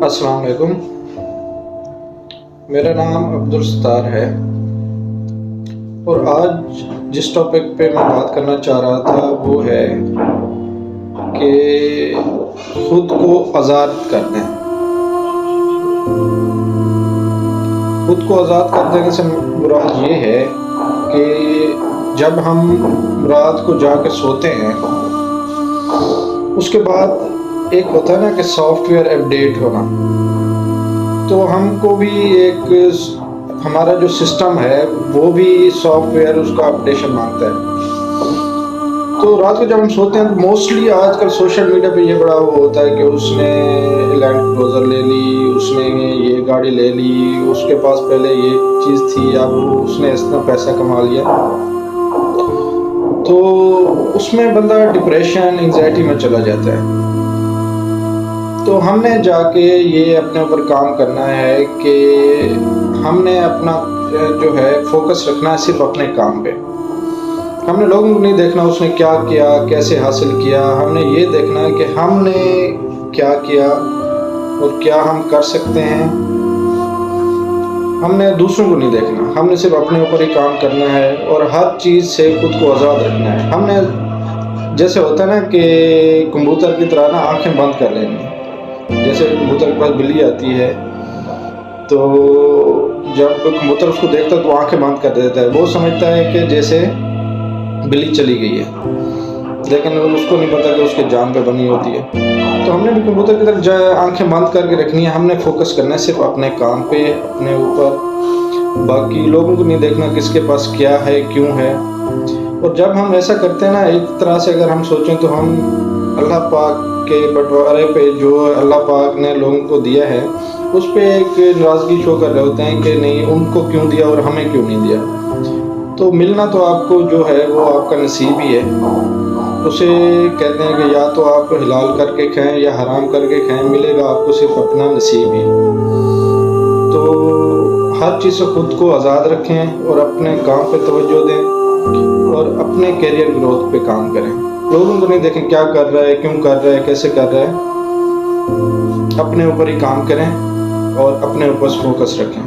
अस्सलाम वालेकुम। मेरा नाम अब्दुल सत्तार है और आज जिस टॉपिक पे मैं बात करना चाह रहा था वो है कि खुद को आज़ाद करना। खुद को आज़ाद करने से मुराद ये है कि जब हम रात को जाके सोते हैं उसके बाद एक होता है ना कि सॉफ्टवेयर अपडेट होना, तो हमको भी एक हमारा जो सिस्टम है वो भी सॉफ्टवेयर उसका अपडेशन मांगता है। तो रात को जब हम सोते हैं तो मोस्टली आजकल सोशल मीडिया पे ये बड़ा वो होता है कि उसने लैंड क्रूज़र ले ली, उसने ये गाड़ी ले ली, उसके पास पहले ये चीज़ थी, अब उसने इतना पैसा कमा लिया। तो उसमें बंदा डिप्रेशन एंजाइटी में चला जाता है। तो हमने जाके ये अपने ऊपर काम करना है कि हमने अपना जो है फोकस रखना है सिर्फ अपने काम पे। हमने लोगों को नहीं देखना उसने क्या किया, कैसे हासिल किया। हमने ये देखना है कि हमने क्या किया और क्या हम कर सकते हैं। हमने दूसरों को नहीं देखना, हमने सिर्फ अपने ऊपर ही काम करना है और हर चीज़ से खुद को आज़ाद रखना है। हमने जैसे होता है ना कि कबूतर की तरह ना आंखें बंद कर लेनी। जैसे कबूतर के पास बिल्ली आती है तो जब कबूतर उसको देखता है तो आंखें बंद कर देता है। वो समझता है कि जैसे बिल्ली चली गई है, लेकिन उसको नहीं पता कि उसके जान पे बनी होती है। तो हमने भी कबूतर की तरह आंखें बंद करके रखनी है। हमने फोकस करना है सिर्फ अपने काम पे, अपने ऊपर। बाकी लोगों को नहीं देखना किसके पास क्या है, क्यों है। और जब हम ऐसा करते हैं ना, एक तरह से अगर हम सोचें तो हम अल्लाह पाक के बंटवारे पे जो अल्लाह पाक ने लोगों को दिया है उस पे एक नाराज़गी शो कर रहे होते हैं कि नहीं उनको क्यों दिया और हमें क्यों नहीं दिया। तो मिलना तो आपको जो है वो आपका नसीब ही है। उसे कहते हैं कि या तो आप हिलाल करके खाएं या हराम करके खाएं, मिलेगा आपको सिर्फ अपना नसीब ही। तो हर चीज़ से खुद को आज़ाद रखें और अपने काम पे तवज्जो दें और अपने कैरियर ग्रोथ पे काम करें। लोगों को नहीं देखें क्या कर रहा है, क्यों कर रहा है, कैसे कर रहा है। अपने ऊपर ही काम करें और अपने ऊपर फोकस रखें।